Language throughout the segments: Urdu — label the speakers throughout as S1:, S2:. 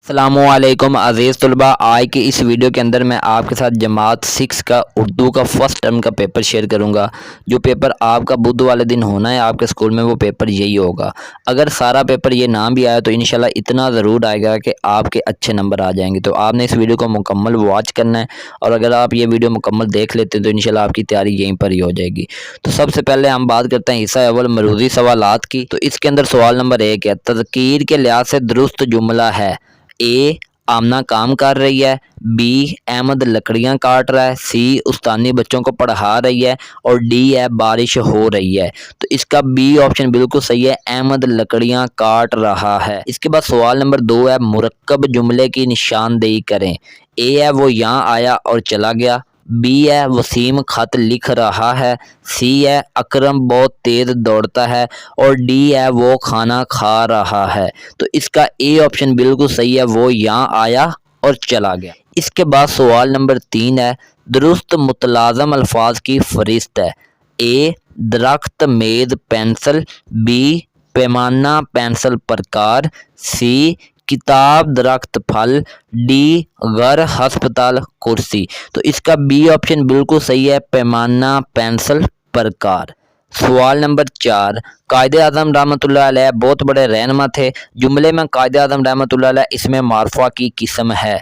S1: السلام علیکم عزیز طلباء، آج کی اس ویڈیو کے اندر میں آپ کے ساتھ جماعت 6 کا اردو کا فرسٹ ٹرم کا پیپر شیئر کروں گا۔ جو پیپر آپ کا بدھ والے دن ہونا ہے آپ کے اسکول میں، وہ پیپر یہی ہوگا۔ اگر سارا پیپر یہ نہ بھی آیا تو انشاءاللہ اتنا ضرور آئے گا کہ آپ کے اچھے نمبر آ جائیں گے۔ تو آپ نے اس ویڈیو کو مکمل واچ کرنا ہے، اور اگر آپ یہ ویڈیو مکمل دیکھ لیتے ہیں تو انشاءاللہ آپ کی تیاری یہیں پر ہی ہو جائے گی۔ تو سب سے پہلے ہم بات کرتے ہیں حصہ اول مروزی سوالات کی۔ تو اس کے اندر سوال نمبر 1 ہے، تذکیر کے لحاظ سے درست جملہ ہے۔ اے، آمنہ کام کر رہی ہے، بی، احمد لکڑیاں کاٹ رہا ہے، سی، استانی بچوں کو پڑھا رہی ہے، اور ڈی ہے بارش ہو رہی ہے۔ تو اس کا بی آپشن بالکل صحیح ہے، احمد لکڑیاں کاٹ رہا ہے۔ اس کے بعد سوال نمبر 2 ہے، مرکب جملے کی نشاندہی کریں۔ اے ہے، وہ یہاں آیا اور چلا گیا، بی ہے، وسیم خط لکھ رہا ہے، سی ہے، اکرم بہت تیز دوڑتا ہے، اور ڈی ہے، وہ کھانا کھا رہا ہے۔ تو اس کا اے آپشن بالکل صحیح ہے، وہ یہاں آیا اور چلا گیا۔ اس کے بعد سوال نمبر 3 ہے، درست متلازم الفاظ کی فہرست ہے۔ اے، درخت میز پینسل، بی، پیمانہ پینسل پرکار، سی، کتاب درخت پھل، ڈی، گھر ہسپتال کرسی۔ تو اس کا بی آپشن بالکل صحیح ہے، پیمانہ پینسل پرکار۔ سوال نمبر 4، قائد اعظم رحمۃ اللہ علیہ بہت بڑے رہنما تھے۔ جملے میں قائد اعظم رحمۃ اللہ علیہ اس میں معرفہ کی قسم ہے۔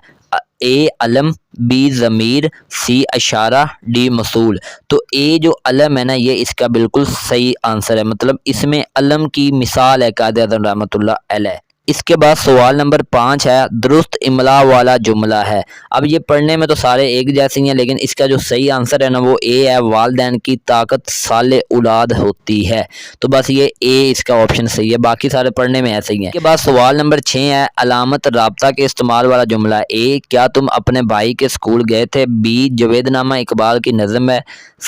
S1: اے، علم، بی، ضمیر، سی، اشارہ، ڈی، موصول۔ تو اے جو علم ہے نا، یہ اس کا بالکل صحیح آنسر ہے، مطلب اس میں علم کی مثال ہے قائد اعظم رحمۃ اللہ علیہ۔ اس کے بعد سوال نمبر 5 ہے، درست املا والا جملہ ہے۔ اب یہ پڑھنے میں تو سارے ایک جیسے ہیں، لیکن اس کا جو صحیح آنسر ہے نا وہ اے ہے، والدین کی طاقت صالح اولاد ہوتی ہے۔ تو بس یہ اے اس کا آپشن صحیح ہے، باقی سارے پڑھنے میں ایسے ہی ہیں۔ اس کے بعد سوال نمبر 6 ہے، علامت رابطہ کے استعمال والا جملہ ہے۔ اے، کیا تم اپنے بھائی کے اسکول گئے تھے، بی، جاوید نامہ اقبال کی نظم ہے،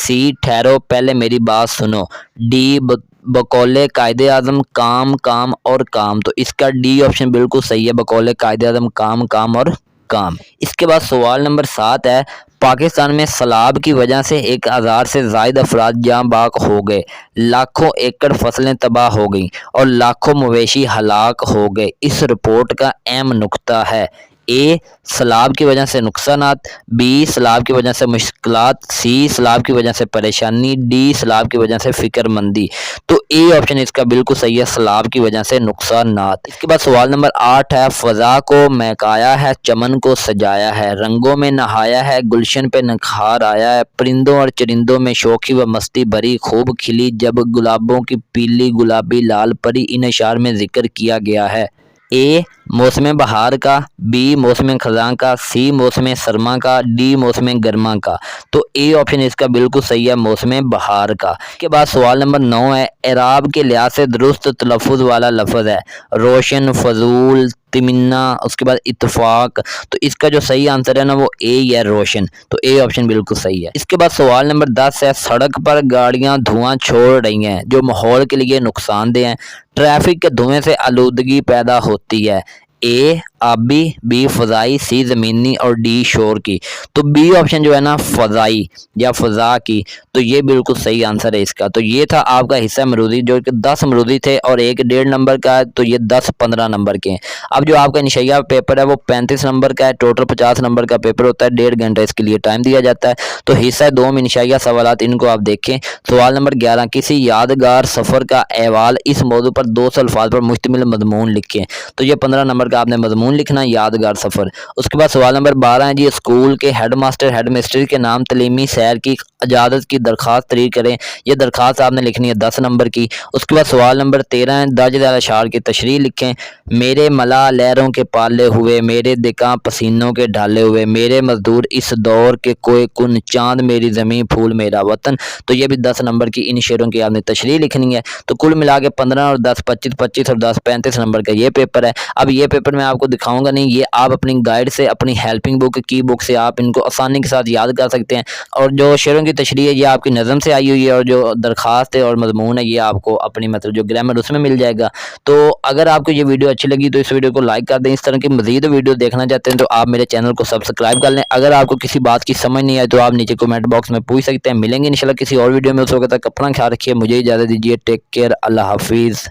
S1: سی، ٹھہرو پہلے میری بات سنو، ڈی، بقول قائد اعظم کام کام اور کام۔ تو اس کا ڈی آپشن بالکل صحیح ہے، بقول قائد اعظم کام کام اور کام۔ اس کے بعد سوال نمبر 7 ہے، پاکستان میں سیلاب کی وجہ سے 1000 سے زائد افراد جاں بحق ہو گئے، لاکھوں ایکڑ فصلیں تباہ ہو گئیں اور لاکھوں مویشی ہلاک ہو گئے۔ اس رپورٹ کا اہم نقطہ ہے۔ اے، سیلاب کی وجہ سے نقصانات، بی، سیلاب کی وجہ سے مشکلات، سی، سیلاب کی وجہ سے پریشانی، ڈی، سیلاب کی وجہ سے فکر مندی۔ تو اے آپشن اس کا بالکل صحیح ہے، سیلاب کی وجہ سے نقصانات۔ اس کے بعد سوال نمبر 8 ہے، فضا کو مہکایا ہے، چمن کو سجایا ہے، رنگوں میں نہایا ہے، گلشن پہ نکھار آیا ہے، پرندوں اور چرندوں میں شوخی و مستی بھری خوب کھلی جب گلابوں کی پیلی گلابی لال پری، ان اشعار میں ذکر کیا گیا ہے۔ اے، موسم بہار کا، بی، موسم خزاں کا، سی، موسم سرما کا، ڈی، موسم گرما کا۔ تو اے آپشن اس کا بالکل صحیح ہے، موسم بہار کا۔ اس کے بعد سوال نمبر 9 ہے، اعراب کے لحاظ سے درست تلفظ والا لفظ ہے۔ روشن، فضول، تمنا، اس کے بعد اتفاق۔ تو اس کا جو صحیح آنسر ہے نا وہ اے ہی ہے، روشن۔ تو اے آپشن بالکل صحیح ہے۔ اس کے بعد سوال نمبر 10 ہے، سڑک پر گاڑیاں دھواں چھوڑ رہی ہیں جو ماحول کے لیے نقصان دہ ہیں، ٹریفک کے دھوئیں سے آلودگی پیدا ہوتی ہے۔ اے، آبی، بی، فضائی، سی، زمینی، اور ڈی، شور کی۔ تو بی آپشن جو ہے نا فضائی یا فضا کی، تو یہ بالکل صحیح آنسر ہے اس کا۔ تو یہ تھا آپ کا حصہ مروزی، جو کہ 10 مروزی تھے اور ایک 1.5 نمبر کا ہے، تو یہ 10-15 نمبر کے ہیں۔ اب جو آپ کا انشائیہ پیپر ہے وہ 35 نمبر کا ہے، ٹوٹل 50 نمبر کا پیپر ہوتا ہے، 1.5 گھنٹہ اس کے لیے ٹائم دیا جاتا ہے۔ تو حصہ دوم انشائیہ سوالات، ان کو آپ دیکھیں۔ سوال نمبر 11، کسی یادگار سفر کا احوال، اس موضوع پر 200 الفاظ پر مشتمل مضمون لکھیں۔ تو یہ 15 نمبر کا آپ نے مضمون لکھنا، یادگار سفر۔ اس کے بعد سوال نمبر 12 ہے جی، اسکول کے ہیڈ ماسٹر ہیڈ مسٹر کے نام تعلیمی سیر کی اجازت کی درخواست تحریر کریں۔ یہ درخواست آپ نے لکھنی ہے 10 نمبر کی۔ اس کے بعد سوال نمبر 13 ہے، درج ذیل اشعار کی تشریح لکھیں۔ میرے ملا لہروں کے پالے ہوئے، میرے دکاں پسینوں کے ڈھالے ہوئے، میرے مزدور اس دور کے کوئے کن، چاند میری زمین پھول میرا وطن۔ تو یہ بھی 10 نمبر کی ان شعروں کی آپ نے تشریح لکھنی ہے۔ تو کل ملا کے 15 اور 10 25 اور 10 35 نمبر کا یہ پیپر ہے۔ اب یہ پیپر میں آپ کو دکھاؤں گا نہیں، یہ آپ اپنی گائیڈ سے، اپنی ہیلپنگ بک کی بک سے آپ ان کو آسانی کے ساتھ یاد کر سکتے ہیں۔ اور جو شعروں کی تشریح ہے یہ آپ کی نظم سے آئی ہوئی ہے، اور جو درخواست ہے اور مضمون ہے یہ آپ کو اپنی مطلب جو گرامر اس میں مل جائے گا۔ تو اگر آپ کو یہ ویڈیو اچھی لگی تو اس ویڈیو کو لائک کر دیں۔ اس طرح کی مزید ویڈیو دیکھنا چاہتے ہیں تو آپ میرے چینل کو سبسکرائب کر لیں۔ اگر آپ کو کسی بات کی سمجھ نہیں آئے تو آپ نیچے کمنٹ باکس میں پوچھ سکتے ہیں۔ ملیں گے انشاءاللہ کسی اور ویڈیو میں، اس وقت تک اپنا خیال رکھیے، مجھے اجازت دیجیے، ٹیک کیئر، اللہ حافظ۔